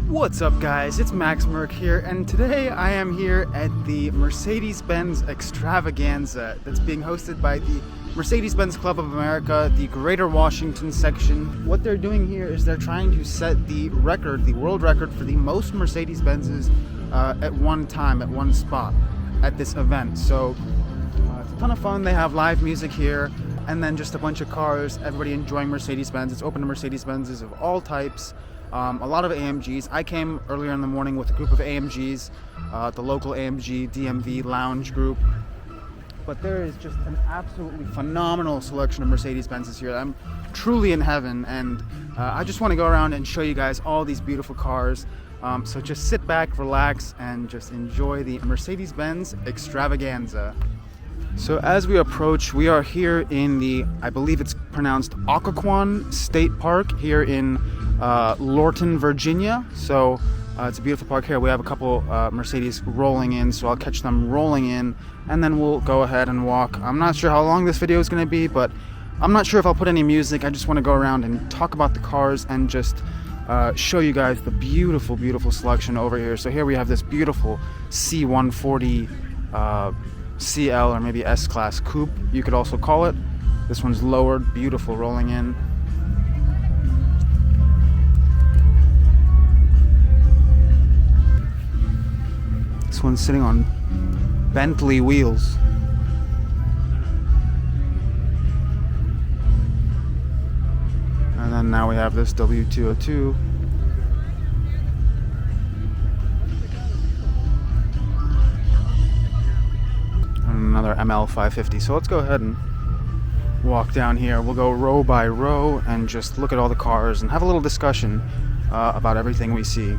What's up guys, it's Max Merck here, and today I am here at the Mercedes-Benz Extravaganza that's being hosted by the Mercedes-Benz Club of America, the Greater Washington section. What they're doing here is they're trying to set the record, the world record for the most Mercedes-Benzes at one time, at one spot at this event. So it's a ton of fun. They have live music here, and then just a bunch of cars, everybody enjoying Mercedes-Benz. It's open to Mercedes-Benzes of all types. A lot of AMGs. I came earlier in the morning with a group of AMGs, the local AMG DMV lounge group. But there is just an absolutely phenomenal selection of Mercedes-Benzes here. I'm truly in heaven, and I just want to go around and show you guys all these beautiful cars. So just sit back, relax, and just enjoy the Mercedes-Benz Extravaganza. So as we approach, we are here in the, I believe it's pronounced Occoquan State Park here in Lorton, Virginia. So it's a beautiful park here. We have a couple Mercedes rolling in, so I'll catch them rolling in, and then we'll go ahead and walk. I'm not sure how long this video is going to be, but I'm not sure if I'll put any music. I just want to go around and talk about the cars and just show you guys the beautiful, beautiful selection over here. So here we have this beautiful C140 CL, or maybe S-Class coupe, you could also call it. This one's lowered, beautiful, rolling in. This one's sitting on Bentley wheels. And then now we have this W202. Another ML550. So let's go ahead and walk down here. We'll go row by row and just look at all the cars and have a little discussion about everything we see.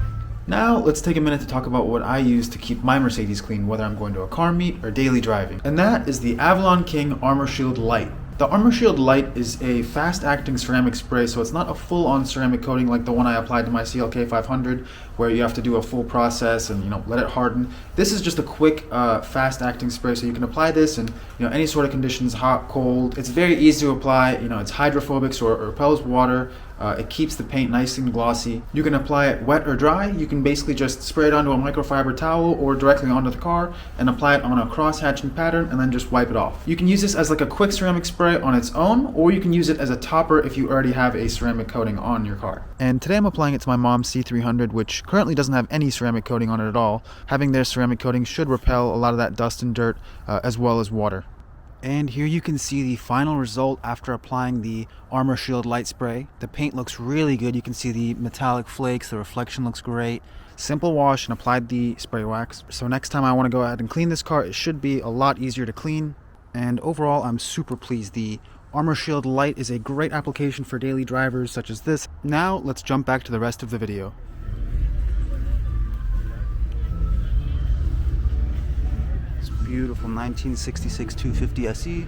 Now let's take a minute to talk about what I use to keep my Mercedes clean, whether I'm going to a car meet or daily driving. And that is the Avalon King Armor Shield Light. The Armor Shield Light is a fast-acting ceramic spray, so it's not a full-on ceramic coating like the one I applied to my CLK 500, where you have to do a full process and let it harden. This is just a quick, fast-acting spray, so you can apply this in any sort of conditions, hot, cold. It's very easy to apply. It's hydrophobic, so it repels water. It keeps the paint nice and glossy. You can apply it wet or dry. You can basically just spray it onto a microfiber towel or directly onto the car and apply it on a cross-hatching pattern and then just wipe it off. You can use this as like a quick ceramic spray on its own, or you can use it as a topper if you already have a ceramic coating on your car. And today I'm applying it to my mom's C300, which currently doesn't have any ceramic coating on it at all. Having their ceramic coating should repel a lot of that dust and dirt as well as water. And here you can see the final result after applying the Armor Shield Light Spray. The paint looks really good. You can see the metallic flakes, the reflection looks great. Simple wash and applied the spray wax. So next time I want to go ahead and clean this car, it should be a lot easier to clean. And overall, I'm super pleased. The Armor Shield Light is a great application for daily drivers such as this. Now let's jump back to the rest of the video. Beautiful 1966 250 SE.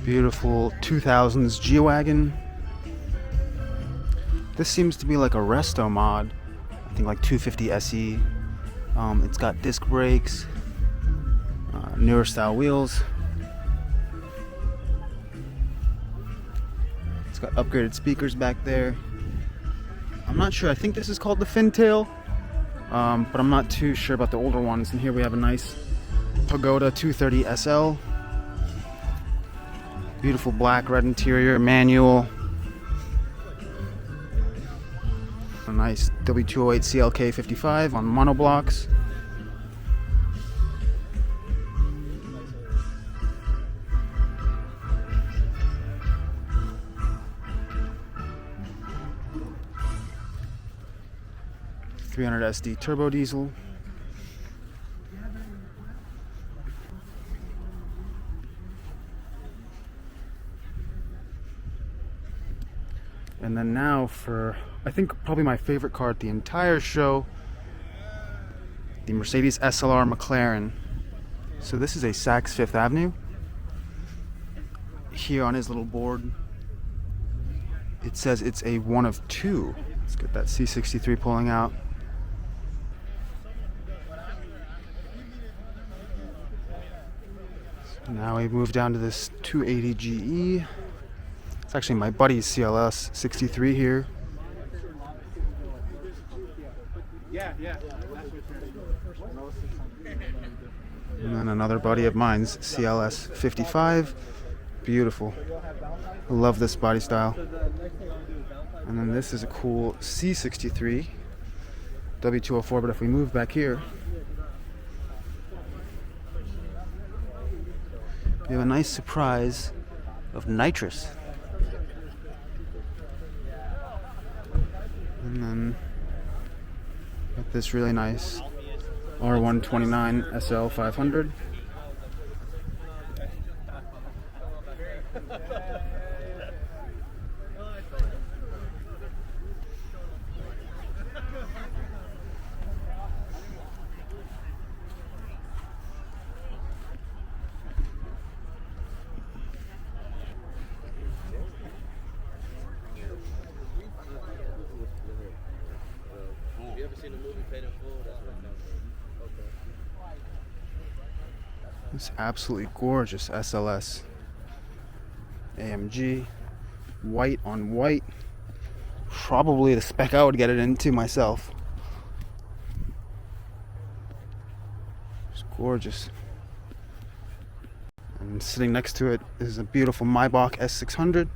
Beautiful 2000s G-Wagon. This seems to be like a resto mod. I think like 250 SE. It's got disc brakes, newer style wheels. It's got upgraded speakers back there. I'm not sure, I think this is called the Fintail, but I'm not too sure about the older ones. And here we have a nice Pagoda 230 SL. Beautiful black, red interior, manual. A nice W208 CLK 55 on monoblocks. .300 SD turbo diesel. And then now for, I think, probably my favorite car at the entire show, the Mercedes SLR McLaren. So this is a Saks Fifth Avenue. Here on his little board It says it's a one of two. Let's get that C63 pulling out. So now we move down to this 280 GE. It's actually my buddy's CLS 63 here. And then another buddy of mine's CLS 55. Beautiful. I love this body style. And then this is a cool C63 W204, but if we move back here, we have a nice surprise of nitrous. And then got this really nice R129 SL 500. You ever seen a movie Paid in Full? That's what This absolutely gorgeous SLS AMG, white on white. Probably the spec I would get it into myself. It's gorgeous. And sitting next to it is a beautiful Maybach S600.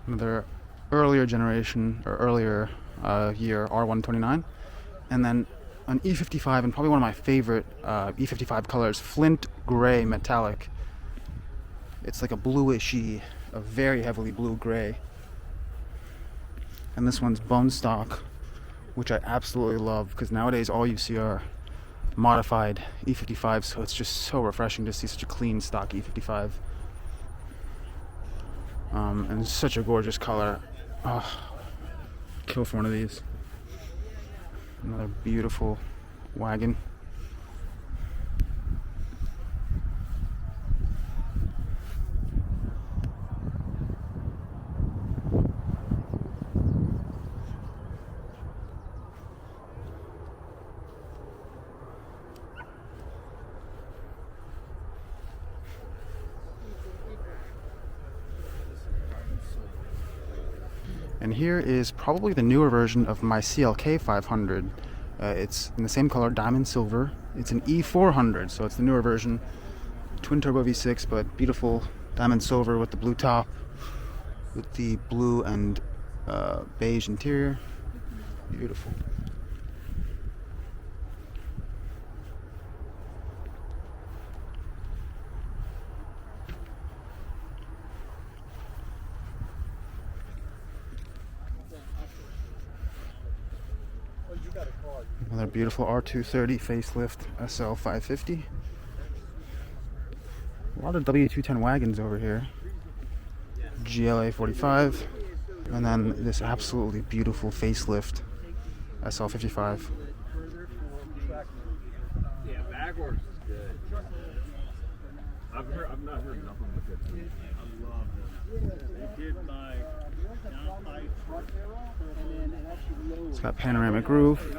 Another earlier generation or earlier year R129, and then an E55, and probably one of my favorite E55 colors, flint gray metallic. It's like a bluishy, a very heavily blue gray. And this one's bone stock, which I absolutely love, because nowadays all you see are modified E55s, so it's just so refreshing to see such a clean stock E55. And it's such a gorgeous color. Oh, kill for one of these. Another beautiful wagon. And here is probably the newer version of my CLK 500. It's in the same color, diamond silver. It's an E400, so it's the newer version. Twin turbo V6, but beautiful diamond silver with the blue top, with the blue and beige interior. Beautiful. Another beautiful R230 facelift SL 550. A lot of W210 wagons over here. GLA 45. And then this absolutely beautiful facelift SL 55. Yeah, backwards is good. I've not heard nothing but good things. I love this. They did my downpipe truck and then it actually It's got panoramic roof.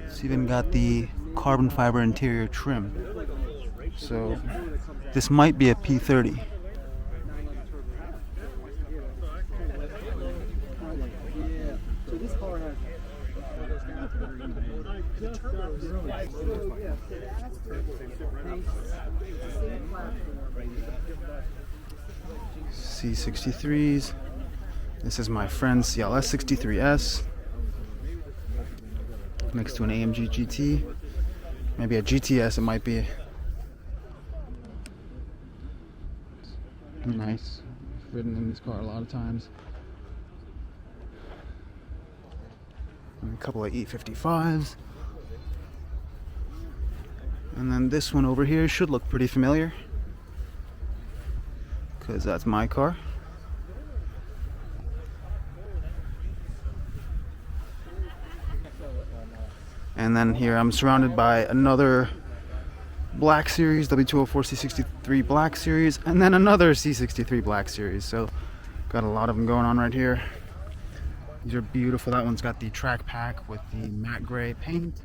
It's even got the carbon fiber interior trim. So this might be a P30. C63s. This is my friend's CLS 63S. Next to an AMG GT. Maybe a GTS it might be. Nice. I've ridden in this car a lot of times. And a couple of E55s. And then this one over here should look pretty familiar, because that's my car. And then here I'm surrounded by another Black Series, W204 C63 Black Series, and then another C63 Black Series. So got a lot of them going on right here. These are beautiful. That one's got the track pack with the matte gray paint.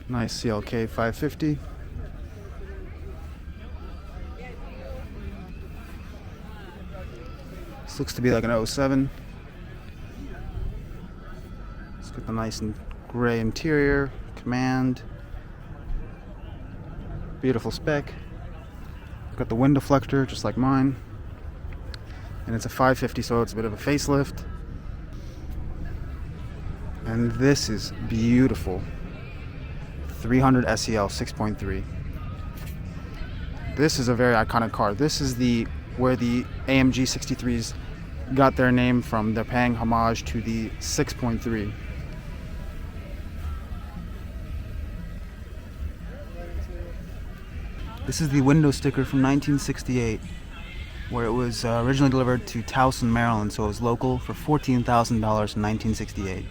Nice CLK 550. This looks to be like an 07. It's got the nice and gray interior, command. Beautiful spec. Got the wind deflector just like mine. And it's a 550, so it's a bit of a facelift. And this is beautiful. 300 SEL 6.3. This is a very iconic car. This is where the AMG 63s got their name from. They're paying homage to the 6.3. This is the window sticker from 1968, where it was originally delivered to Towson, Maryland, so it was local for $14,000 in 1968.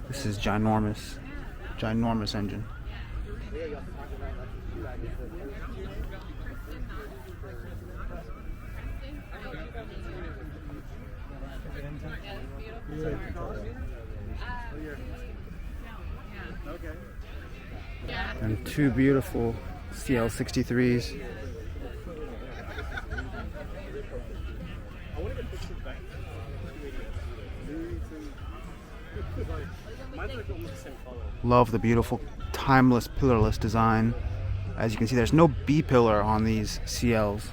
This is ginormous engine. And two beautiful CL63s. Love the beautiful timeless pillarless design. As you can see, there's no B pillar on these CLs.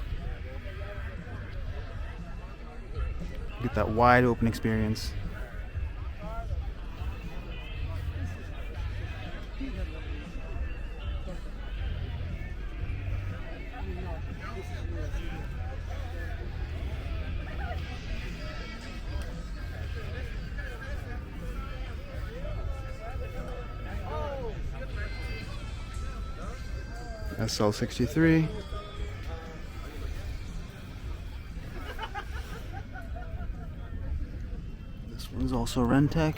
Get that wide open experience. SL63. This one's also Rentec.